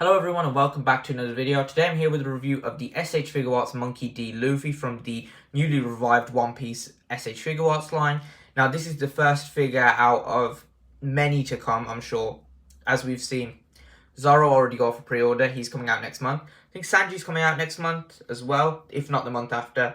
Hello everyone and welcome back to another video. Today I'm here with a review of the SH Figuarts Monkey D Luffy from the newly revived One Piece SH Figuarts line. Now this is the first figure out of many to come, I'm sure. As we've seen, Zoro already got for pre-order, he's coming out next month. I think Sanji's coming out next month as well, if not the month after.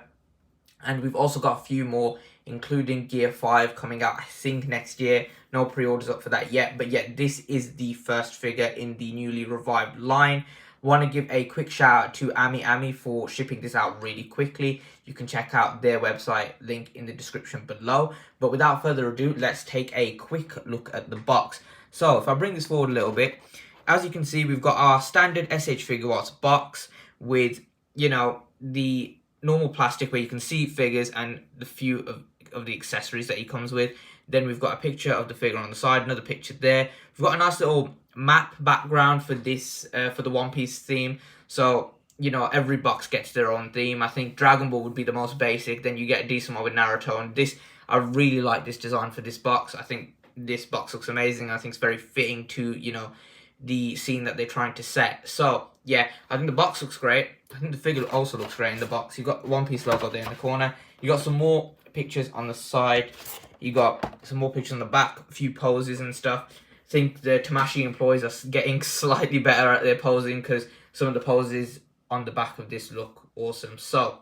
And we've also got a few more, including Gear 5 coming out, I think, next year. No pre-orders up for that yet, but yet this is the first figure in the newly revived line. Want to give a quick shout out to Ami for shipping this out really quickly. You can check out their website, link in the description below. But without further ado, let's take a quick look at the box. So if I bring this forward a little bit, as you can see, we've got our standard SH Figuarts box with, you know, the normal plastic where you can see figures and the few of the accessories that he comes with. Then we've got a picture of the figure on the side, another picture there. We've got a nice little map background for this, for the One Piece theme. So, you know, every box gets their own theme. I think Dragon Ball would be the most basic. Then you get a decent one with Naruto. And this, I really like this design for this box. I think this box looks amazing. I think it's very fitting to, you know, the scene that they're trying to set. So, yeah, I think the box looks great. I think the figure also looks great in the box. You've got One Piece logo there in the corner. You got some more pictures on the side. You got some more pictures on the back, a few poses and stuff. I think the Tamashii employees are getting slightly better at their posing because some of the poses on the back of this look awesome. So,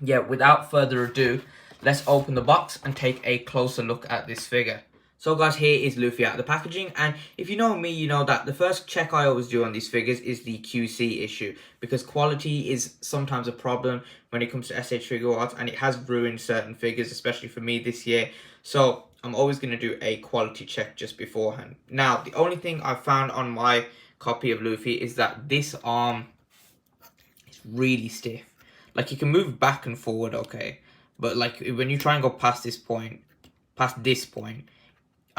yeah, without further ado, let's open the box and take a closer look at this figure. So guys, here is Luffy out of the packaging, and if you know me, you know that the first check I always do on these figures is the QC issue, because quality is sometimes a problem when it comes to SH Figuarts, and it has ruined certain figures, especially for me this year. So I'm always going to do a quality check just beforehand. Now, the only thing I found on my copy of Luffy is that this arm is really stiff. Like, you can move back and forward, okay, but like when you try and go past this point,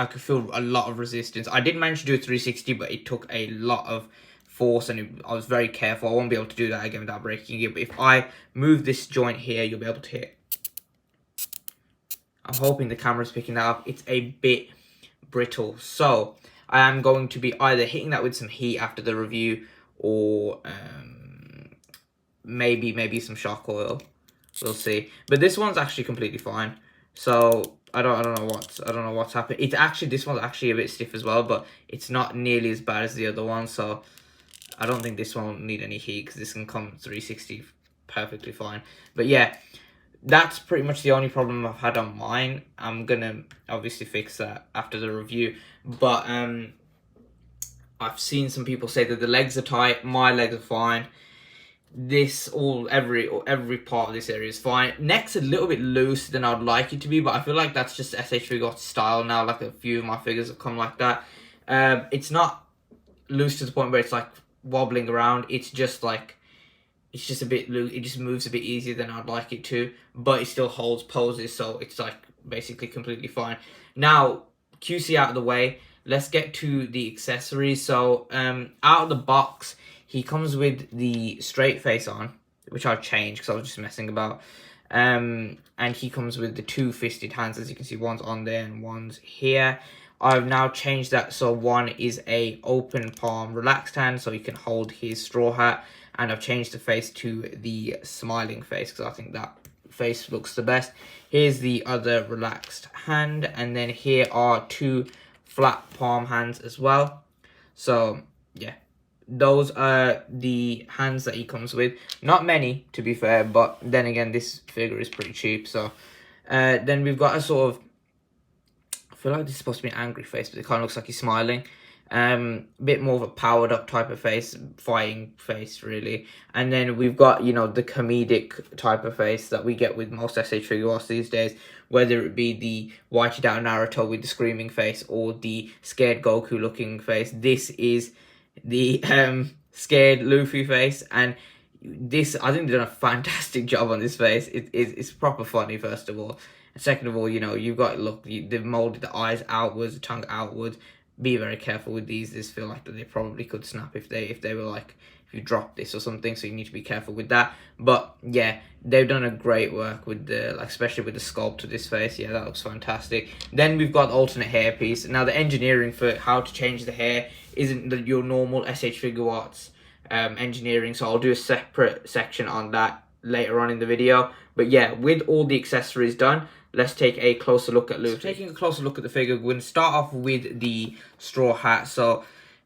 I could feel a lot of resistance. I did manage to do a 360, but it took a lot of force, and I was very careful. I won't be able to do that again without breaking it. But if I move this joint here, you'll be able to hit. I'm hoping the camera's picking that up. It's a bit brittle. So I am going to be either hitting that with some heat after the review, or maybe some shock oil. We'll see. But this one's actually completely fine. So I don't know what's happened. It's actually, this one's actually a bit stiff as well, but it's not nearly as bad as the other one. So I don't think this one will need any heat because this can come 360 perfectly fine. But yeah, that's pretty much the only problem I've had on mine. I'm gonna obviously fix that after the review. But I've seen some people say that the legs are tight. My legs are fine. This every part of this area is fine. Neck's a little bit looser than I'd like it to be, but I feel like that's just SH Figuarts style now. Like, a few of my figures have come like that. It's not loose to the point where it's like wobbling around. It's just like, it's just a bit loose. It just moves a bit easier than I'd like it to, but it still holds poses, so it's like basically completely fine. Now, QC out of the way, let's get to the accessories. So out of the box, he comes with the straight face on, which I've changed because I was just messing about. And he comes with the two-fisted hands, as you can see. One's on there and one's here. I've now changed that so one is a open palm relaxed hand, so he can hold his straw hat. And I've changed the face to the smiling face because I think that face looks the best. Here's the other relaxed hand. And then here are two flat palm hands as well. So, yeah. Those are the hands that he comes with. Not many, to be fair, but then again, this figure is pretty cheap. So then we've got a sort of, I feel like this is supposed to be an angry face, but it kind of looks like he's smiling. Bit more of a powered up type of face, fighting face, really. And then we've got, you know, the comedic type of face that we get with most SH Figuarts these days, whether it be the whited out Naruto with the screaming face or the scared Goku looking face. This is the scared Luffy face, and this, I think they've done a fantastic job on this face. It's proper funny, first of all, and second of all, you know, you've got, look, they've molded the eyes outwards, the tongue outwards, be very careful with these. This feel like that they probably could snap if they were like, if you drop this or something, so you need to be careful with that. But yeah, they've done a great work with the, like, especially with the sculpt of this face. Yeah, that looks fantastic. Then we've got the alternate hair piece. Now the engineering for how to change the hair isn't your normal SH Figuarts engineering, so I'll do a separate section on that later on in the video. But yeah, with all the accessories done, let's take a closer look at Luffy. So taking a closer look at the figure, we're going to start off with the straw hat. So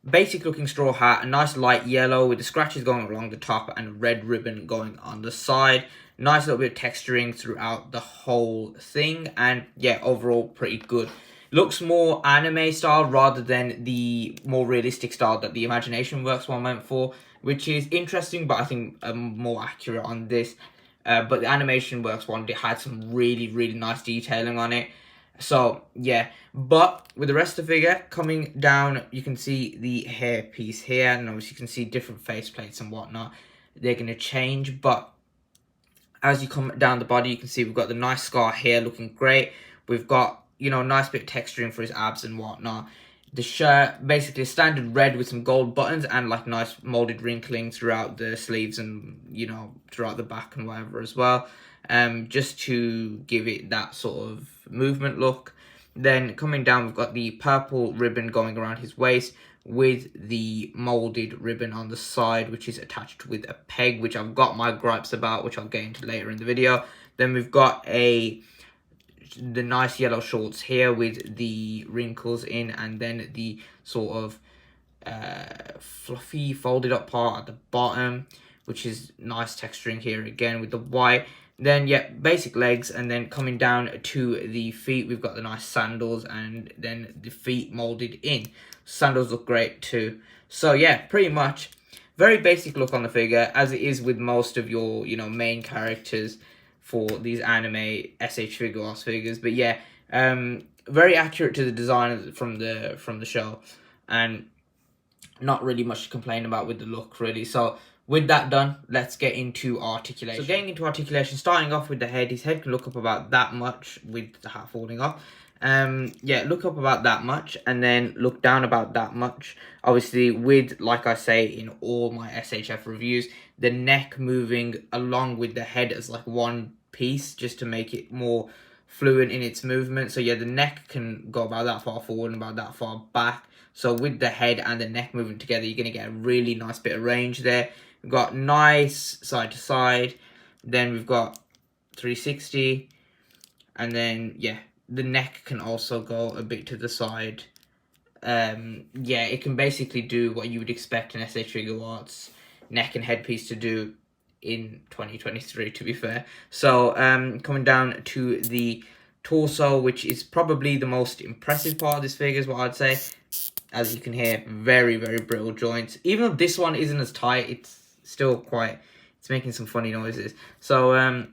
basic looking straw hat, a nice light yellow with the scratches going along the top and a red ribbon going on the side. Nice little bit of texturing throughout the whole thing, and yeah, overall pretty good. Looks more anime style rather than the more realistic style that the Imagination Works one went for, which is interesting, but I think more accurate on this. But the Animation Works one, it had some really, really nice detailing on it. So yeah, but with the rest of the figure coming down, you can see the hair piece here, and obviously you can see different face plates and whatnot. They're going to change, but as you come down the body, you can see we've got the nice scar here looking great. We've got, you know, nice bit of texturing for his abs and whatnot. The shirt, basically a standard red with some gold buttons and like nice molded wrinkling throughout the sleeves and, you know, throughout the back and whatever as well. Just to give it that sort of movement look. Then coming down, we've got the purple ribbon going around his waist with the molded ribbon on the side, which is attached with a peg, which I've got my gripes about, which I'll get into later in the video. Then we've got the nice yellow shorts here with the wrinkles in, and then the sort of fluffy folded up part at the bottom, which is nice texturing here again with the white. Then yeah, basic legs, and then coming down to the feet, we've got the nice sandals, and then the feet molded in. Sandals look great too. So yeah, pretty much very basic look on the figure, as it is with most of your, you know, main characters for these anime SH Figuarts figures. But yeah, very accurate to the design from the show, and not really much to complain about with the look really. So with that done, let's get into articulation. So getting into articulation, starting off with the head. His head can look up about that much with the hat falling off. Yeah, look up about that much, and then look down about that much. Obviously, with, like I say in all my SHF reviews, the neck moving along with the head as like one piece, just to make it more fluent in its movement. So yeah, the neck can go about that far forward and about that far back. So with the head and the neck moving together, you're going to get a really nice bit of range there. We've got nice side to side. Then we've got 360. And then, yeah, the neck can also go a bit to the side. Yeah, it can basically do what you would expect an SH Figuarts neck and headpiece to do in 2023, to be fair. So, coming down to the torso, which is probably the most impressive part of this figure, is what I'd say. As you can hear, very, very brittle joints. Even though this one isn't as tight, it's still quite, it's making some funny noises. So,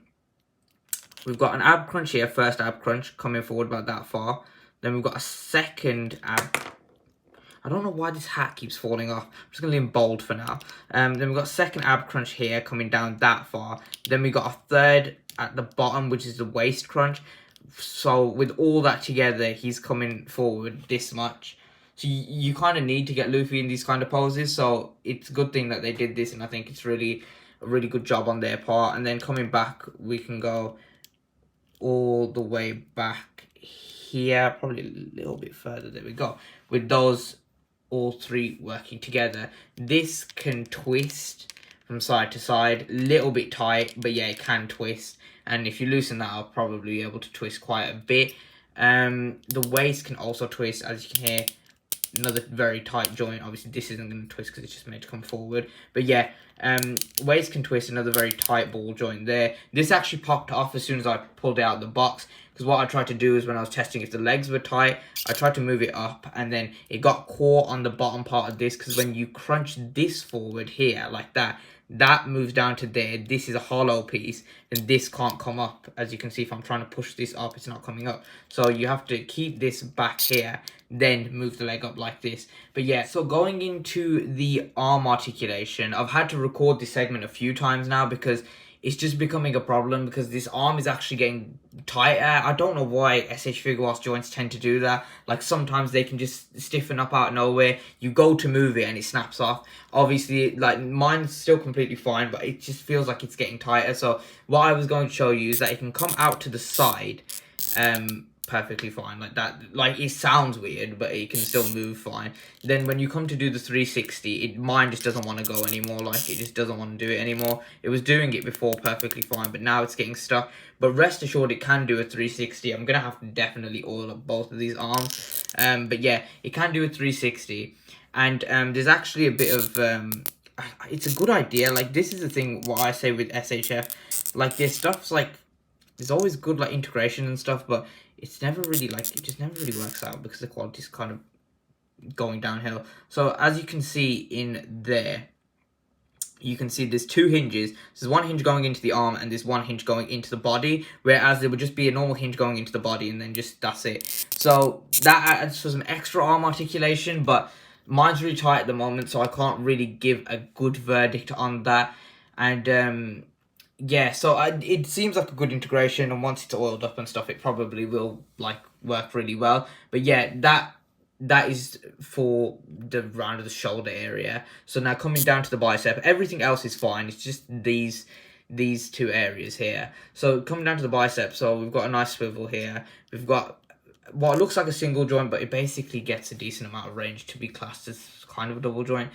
we've got an ab crunch here, first ab crunch, coming forward about that far. Then we've got a second ab. I don't know why this hat keeps falling off. I'm just going to leave him bold for now. Then we've got a second ab crunch here, coming down that far. Then we got a third at the bottom, which is the waist crunch. So with all that together, he's coming forward this much. So you kind of need to get Luffy in these kind of poses. So it's a good thing that they did this, and I think it's really a really good job on their part. And then coming back, we can go all the way back here, probably a little bit further. There we go. With those all three working together, this can twist from side to side, a little bit tight, but yeah, it can twist. And if you loosen that, I'll probably be able to twist quite a bit. The waist can also twist, as you can hear. Another very tight joint. Obviously, this isn't going to twist because it's just made to come forward. But yeah, waist can twist, another very tight ball joint there. This actually popped off as soon as I pulled it out of the box, because what I tried to do is, when I was testing if the legs were tight, I tried to move it up, and then it got caught on the bottom part of this, because when you crunch this forward here like that, that moves down to there. This is a hollow piece, and this can't come up. As you can see, if I'm trying to push this up, it's not coming up. So you have to keep this back here, then move the leg up like this. But yeah, so going into the arm articulation, I've had to record this segment a few times now, because it's just becoming a problem because this arm is actually getting tighter. I don't know why SH Figuarts joints tend to do that. Like, sometimes they can just stiffen up out of nowhere. You go to move it and it snaps off. Obviously, like, mine's still completely fine, but it just feels like it's getting tighter. So what I was going to show you is that it can come out to the side perfectly fine like that. Like, it sounds weird, but it can still move fine. Then when you come to do the 360, mine just doesn't want to go anymore. Like, it just doesn't want to do it anymore. It was doing it before perfectly fine, but now it's getting stuck. But rest assured, it can do a 360. I'm gonna have to definitely oil up both of these arms. But yeah, it can do a 360, and there's actually a bit of it's a good idea. Like, this is the thing what I say with SHF. Like, their stuff's like, there's always good like integration and stuff, but it's never really like, it just never really works out because the quality's kind of going downhill. So as you can see in there, you can see there's two hinges. There's one hinge going into the arm and there's one hinge going into the body, whereas there would just be a normal hinge going into the body and then just that's it. So that adds for some extra arm articulation, but mine's really tight at the moment, so I can't really give a good verdict on that. And yeah, so it seems like a good integration, and once it's oiled up and stuff, it probably will like work really well. But yeah, that is for the round of the shoulder area. So now coming down to the bicep, everything else is fine. It's just these two areas here. So coming down to the bicep, so we've got a nice swivel here. We've got what looks like a single joint, but it basically gets a decent amount of range to be classed as kind of a double joint.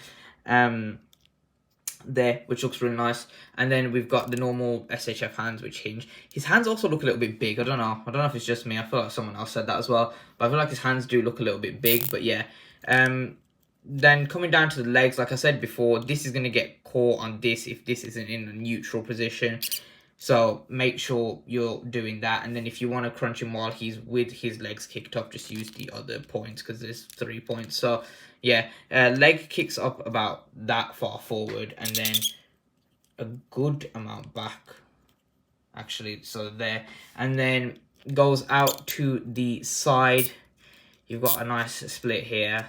There, which looks really nice. And then we've got the normal SHF hands, which hinge. His hands also look a little bit big. I don't know if it's just me. I feel like someone else said that as well, but I feel like his hands do look a little bit big. But yeah, then coming down to the legs, like I said before, this is going to get caught on this if this isn't in a neutral position. So make sure you're doing that. And then if you want to crunch him while he's with his legs kicked up, just use the other points because there's 3 points. So yeah, leg kicks up about that far forward and then a good amount back, actually. So there, and then goes out to the side. You've got a nice split here,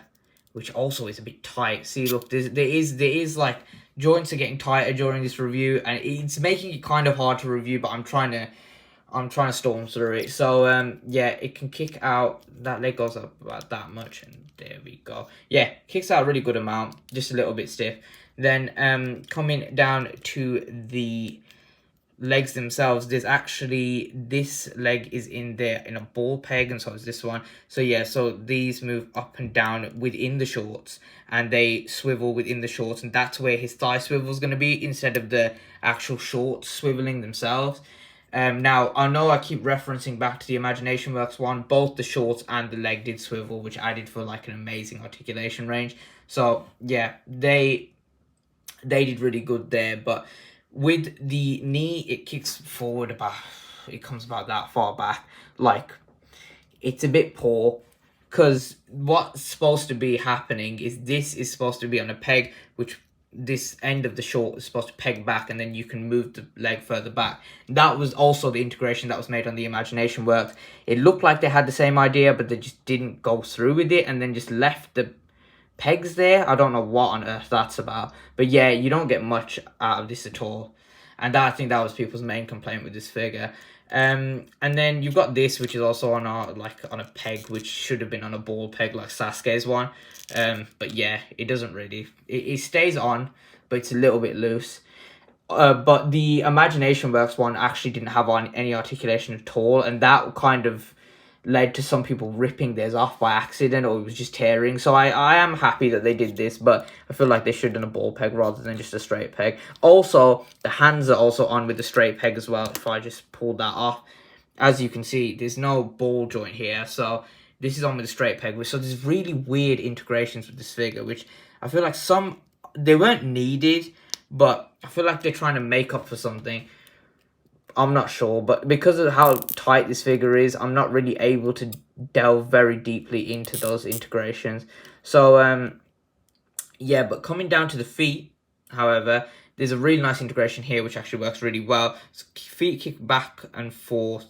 which also is a bit tight. See, look, there is like, joints are getting tighter during this review, and it's making it kind of hard to review, but I'm trying to storm through it. So yeah, it can kick out. That leg goes up about that much, and there we go. Yeah, kicks out a really good amount, just a little bit stiff. Then coming down to the legs themselves, there's actually, this leg is in there in a ball peg, and so is this one. So yeah, so these move up and down within the shorts, and they swivel within the shorts, and that's where his thigh swivel is going to be instead of the actual shorts swiveling themselves. Now, I know I keep referencing back to the Imagination Works one. Both the shorts and the leg did swivel, which added for like an amazing articulation range. So yeah, they did really good there. But with the knee, it kicks forward about, it comes about that far back. Like, it's a bit poor, because what's supposed to be happening is this is supposed to be on a peg, which this end of the short is supposed to peg back, and then you can move the leg further back. That was also the integration that was made on the Imagination Works. It looked like they had the same idea, but they just didn't go through with it, and then just left the pegs there. I don't know what on earth that's about, but yeah, you don't get much out of this at all, and I think that was people's main complaint with this figure. And then you've got this, which is also on a peg, which should have been on a ball peg like Sasuke's one. But yeah, it doesn't really, it stays on, but it's a little bit loose. But the Imagination Works one actually didn't have any articulation at all, and that kind of led to some people ripping theirs off by accident, or it was just tearing. So I am happy that they did this, but I feel like they should have done a ball peg rather than just a straight peg. Also, the hands are also on with the straight peg as well. If I just pulled that off, as you can see, there's no ball joint here, so this is on with a straight peg. So there's really weird integrations with this figure, which I feel like they weren't needed, but I feel like they're trying to make up for something. I'm not sure, but because of how tight this figure is, I'm not really able to delve very deeply into those integrations. So, yeah, but coming down to the feet, however, there's a really nice integration here, which actually works really well. So feet kick back and forth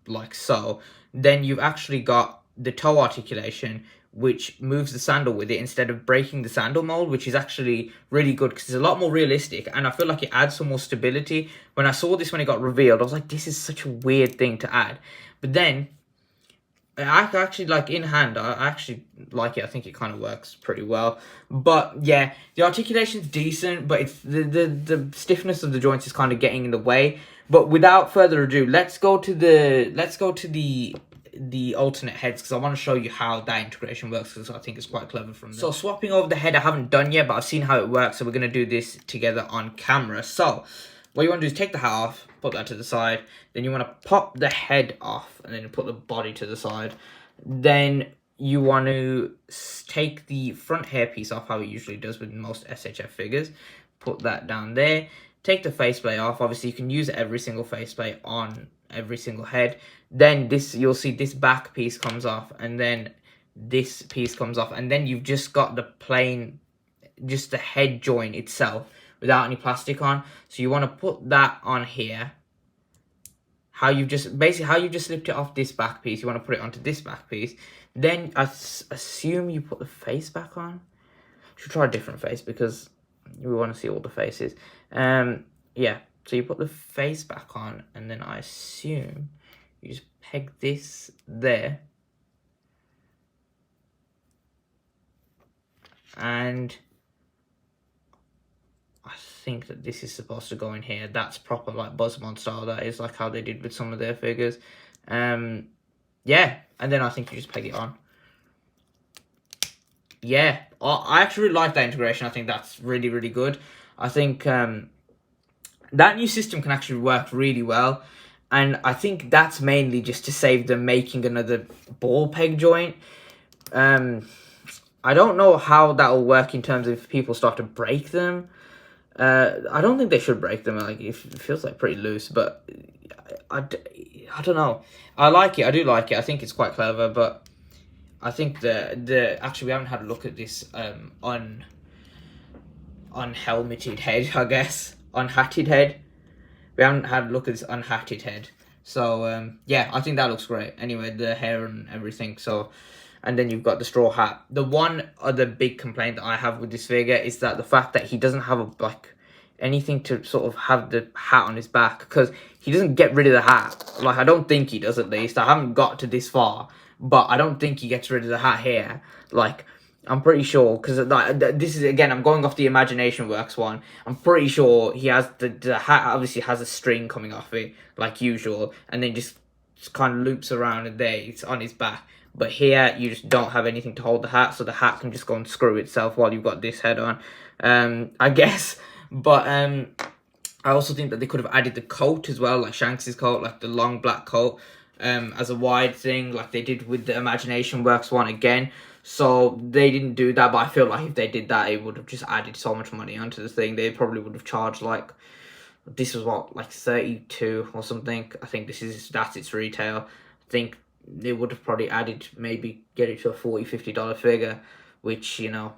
like so. Then you've actually got the toe articulation, which moves the sandal with it instead of breaking the sandal mold, which is actually really good because it's a lot more realistic, and I feel like it adds some more stability. When I saw this when it got revealed, I was like, this is such a weird thing to add. But then I actually, like, in hand, I actually like it. I think it kind of works pretty well. But yeah, the articulation's decent, but it's the stiffness of the joints is kind of getting in the way. But without further ado, let's go to the alternate heads, because I want to show you how that integration works, because I think it's quite clever from them. So swapping over the head I haven't done yet, but I've seen how it works, so we're going to do this together on camera. So what you want to do is take the hat off, put that to the side, then you want to pop the head off, and then you put the body to the side. Then you want to take the front hairpiece off, how it usually does with most SHF figures, put that down there, take the faceplate off. Obviously you can use every single faceplate on every single head. Then this, you'll see this back piece comes off, and then this piece comes off, and then you've just got the plain, just the head joint itself without any plastic on. So you want to put that on here. How you just slipped it off this back piece, you want to put it onto this back piece. Then I assume you put the face back on. Should try a different face because we want to see all the faces. Yeah, so you put the face back on, and then I assume you just peg this there, and I think that this is supposed to go in here. That's proper, like, Buzzmon style. That is like how they did with some of their figures. Yeah, and then I think you just peg it on. Yeah, I actually really like that integration. I think that's really, really good. I think that new system can actually work really well. And I think that's mainly just to save them making another ball peg joint. I don't know how that will work in terms of if people start to break them. I don't think they should break them. Like, it feels like pretty loose, but I don't know. I like it. I do like it. I think it's quite clever, but I think actually we haven't had a look at this unhelmeted head, I guess. Unhatted head. We haven't had a look at this unhatted head. So, yeah, I think that looks great. Anyway, the hair and everything. So, and then you've got the straw hat. The one other big complaint that I have with this figure is that the fact that he doesn't have anything to sort of have the hat on his back, because he doesn't get rid of the hat. Like, I don't think he does, at least. I haven't got to this far, but I don't think he gets rid of the hat here. Like, I'm pretty sure, because this is, again, I'm going off the Imagination Works one. I'm pretty sure he has, the hat obviously has a string coming off it, like usual, and then just kind of loops around, and there, it's on his back. But here, you just don't have anything to hold the hat, so the hat can just go and screw itself while you've got this head on, I guess. But I also think that they could have added the coat as well, like Shanks's coat, like the long black coat, as a wide thing, like they did with the Imagination Works one again. So they didn't do that, but I feel like if they did that, it would have just added so much money onto the thing. They probably would have charged, like, this was what, like 32 or something. I think that's its retail. I think they would have probably added, maybe get it to a $40-50 figure, which, you know,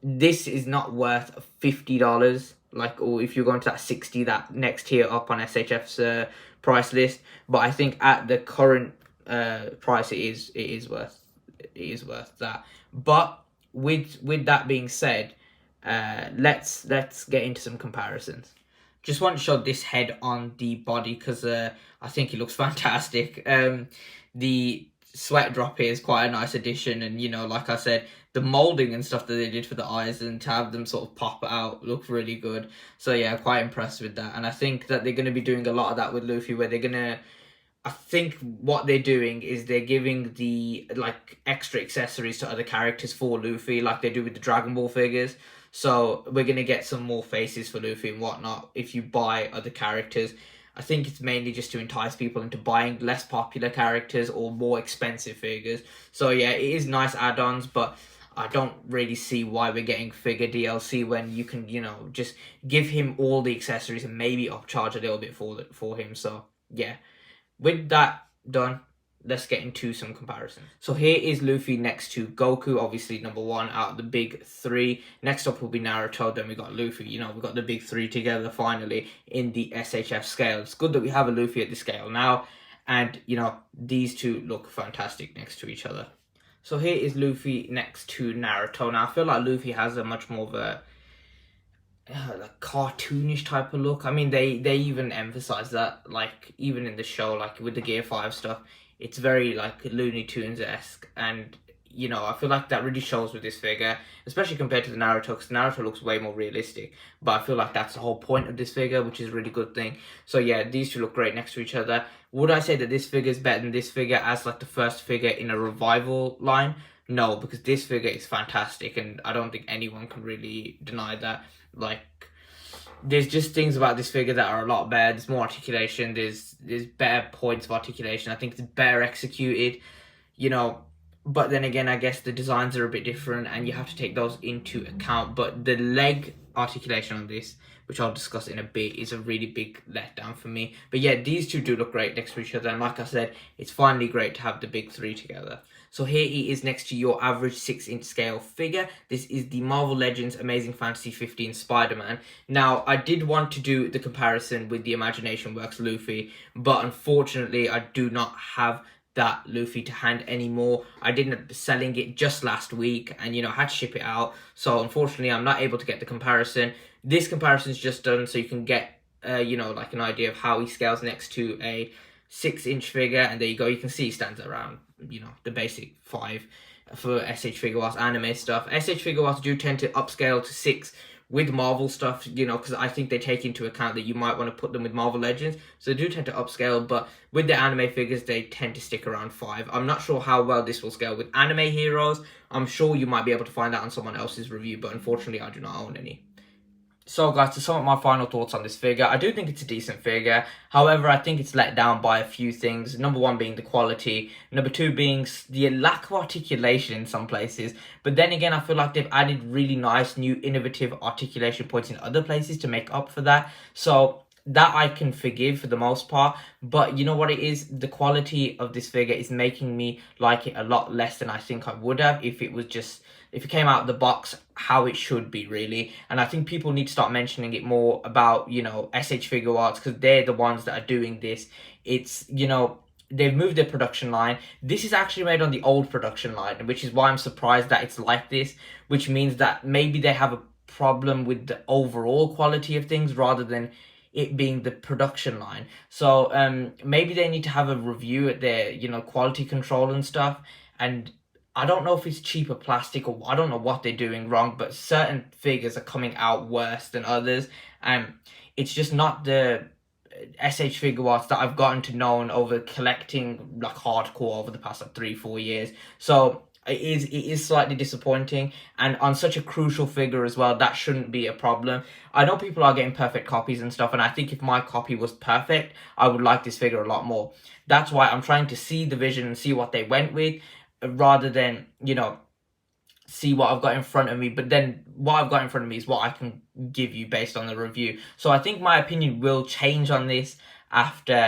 this is not worth $50. Like, or if you're going to that 60, that next tier up on SHF's price list. But I think at the current price, it is worth that. But with that being said, let's get into some comparisons. Just want to show this head on the body because I think it looks fantastic. The sweat drop here is quite a nice addition, and, you know, like I said, the molding and stuff that they did for the eyes and to have them sort of pop out look really good. So yeah, quite impressed with that. And I think that they're going to be doing a lot of that with Luffy, where they're going to, I think what they're doing is they're giving the, like, extra accessories to other characters for Luffy, like they do with the Dragon Ball figures. So we're going to get some more faces for Luffy and whatnot if you buy other characters. I think it's mainly just to entice people into buying less popular characters or more expensive figures. So yeah, it is nice add-ons, but I don't really see why we're getting figure DLC when you can, you know, just give him all the accessories and maybe upcharge a little bit for him. So yeah, with that done, let's get into some comparisons. So here is Luffy next to Goku, obviously number one out of the big three. Next up will be Naruto, then we got Luffy. You know, we got the big three together finally in the SHF scale. It's good that we have a Luffy at the scale now, and, you know, these two look fantastic next to each other. So here is Luffy next to Naruto. Now I feel like Luffy has a much more of a like cartoonish type of look. I mean, they even emphasize that, like, even in the show, like with the Gear 5 stuff, it's very like Looney Tunes-esque, and you know, I feel like that really shows with this figure, especially compared to the Naruto, because Naruto looks way more realistic, but I feel like that's the whole point of this figure, which is a really good thing. So yeah, these two look great next to each other. Would I say that this figure is better than this figure as like the first figure in a revival line? No, because this figure is fantastic, and I don't think anyone can really deny that. Like, there's just things about this figure that are a lot better. There's more articulation. There's better points of articulation. I think it's better executed, you know. But then again, I guess the designs are a bit different, and you have to take those into account. But the leg articulation on this, which I'll discuss in a bit, is a really big letdown for me. But yeah, these two do look great next to each other, and like I said, it's finally great to have the big three together. So here he is next to your average 6-inch scale figure. This is the Marvel Legends Amazing Fantasy 15 Spider-Man. Now, I did want to do the comparison with the Imagination Works Luffy, but unfortunately, I do not have that Luffy to hand anymore. I did end up selling it just last week, and you know, I had to ship it out. So unfortunately, I'm not able to get the comparison. This comparison is just done so you can get, you know, like an idea of how he scales next to a 6-inch figure, and there you go. You can see he stands around, you know, the basic 5 for SH Figuarts anime stuff. SH Figuarts do tend to upscale to 6 with Marvel stuff, you know, because I think they take into account that you might want to put them with Marvel Legends, so they do tend to upscale, but with the anime figures, they tend to stick around 5. I'm not sure how well this will scale with anime heroes. I'm sure you might be able to find that on someone else's review, but unfortunately, I do not own any. So guys, to sum up my final thoughts on this figure, I do think it's a decent figure. However, I think it's let down by a few things. Number one being the quality. Number two being the lack of articulation in some places. But then again, I feel like they've added really nice, new, innovative articulation points in other places to make up for that. So that I can forgive for the most part. But you know what it is? The quality of this figure is making me like it a lot less than I think I would have if it was just... if it came out of the box how it should be, really. And I think people need to start mentioning it more about, you know, SH Figuarts, because they're the ones that are doing this. It's, you know, they've moved their production line. This is actually made on the old production line, which is why I'm surprised that it's like this, which means that maybe they have a problem with the overall quality of things rather than it being the production line. So maybe they need to have a review at their, you know, quality control and stuff. And I don't know if it's cheaper plastic or I don't know what they're doing wrong, but certain figures are coming out worse than others. And it's just not the SH Figuarts that I've gotten to know over collecting like hardcore over the past like 3-4 years. So it is slightly disappointing, and on such a crucial figure as well, that shouldn't be a problem. I know people are getting perfect copies and stuff, and I think if my copy was perfect, I would like this figure a lot more. That's why I'm trying to see the vision and see what they went with, rather than, you know, see what I've got in front of me. But then what I've got in front of me is what I can give you based on the review. So I think my opinion will change on this after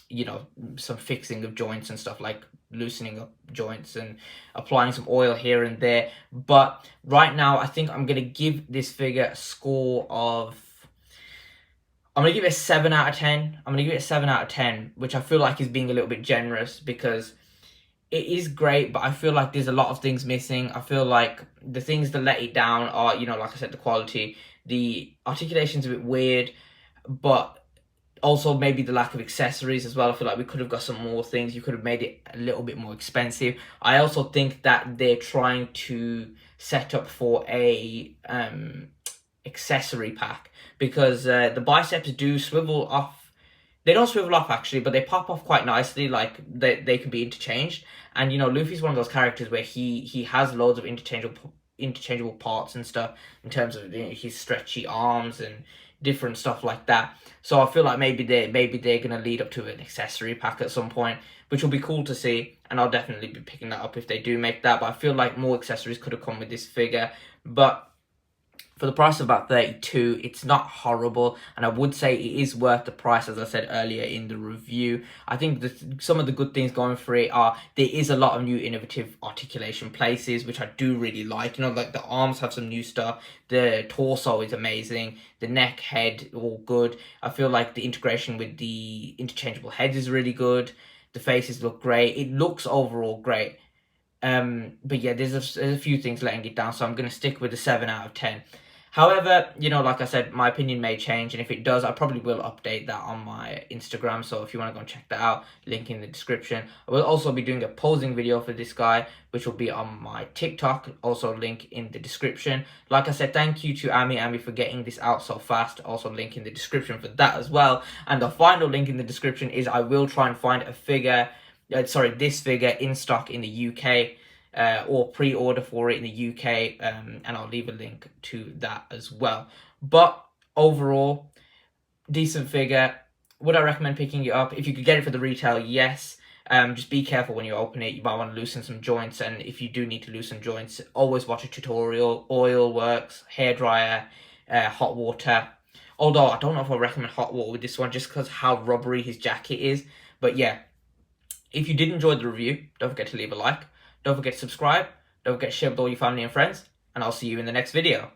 you know, some fixing of joints and stuff, like loosening up joints and applying some oil here and there. But right now I think I'm gonna give this figure a score of... I'm going to give it a 7 out of 10. I'm going to give it a 7 out of 10, which I feel like is being a little bit generous, because it is great, but I feel like there's a lot of things missing. I feel like the things that let it down are, you know, like I said, the quality. The articulation's a bit weird, but also maybe the lack of accessories as well. I feel like we could have got some more things. You could have made it a little bit more expensive. I also think that they're trying to set up for a accessory pack, because the biceps do swivel off. They don't swivel off, actually, but they pop off quite nicely. Like, they can be interchanged. And, you know, Luffy's one of those characters where he has loads of interchangeable parts and stuff, in terms of, you know, his stretchy arms and different stuff like that. So I feel like maybe they're going to lead up to an accessory pack at some point, which will be cool to see. And I'll definitely be picking that up if they do make that. But I feel like more accessories could have come with this figure. But for the price of about 32, it's not horrible, and I would say it is worth the price, as I said earlier in the review. I think some of the good things going for it are there is a lot of new innovative articulation places, which I do really like. You know, like the arms have some new stuff, the torso is amazing, the neck, head, all good. I feel like the integration with the interchangeable heads is really good. The faces look great. It looks overall great. But yeah, there's a few things letting it down, so I'm going to stick with the 7 out of 10. However, you know, like I said, my opinion may change, and if it does, I probably will update that on my Instagram, so if you want to go and check that out, link in the description. I will also be doing a posing video for this guy, which will be on my TikTok, also link in the description. Like I said, thank you to Ami for getting this out so fast, also link in the description for that as well. And the final link in the description is I will try and find a figure, this figure in stock in the UK, or pre-order for it in the UK, and I'll leave a link to that as well. But overall, decent figure. Would I recommend picking it up? If you could get it for the retail, yes. Just be careful when you open it. You might want to loosen some joints, and if you do need to loosen joints, always watch a tutorial. Oil works, hairdryer, hot water. Although I don't know if I recommend hot water with this one, just because how rubbery his jacket is. But yeah, if you did enjoy the review, don't forget to leave a like. Don't forget to subscribe. Don't forget to share with all your family and friends. And I'll see you in the next video.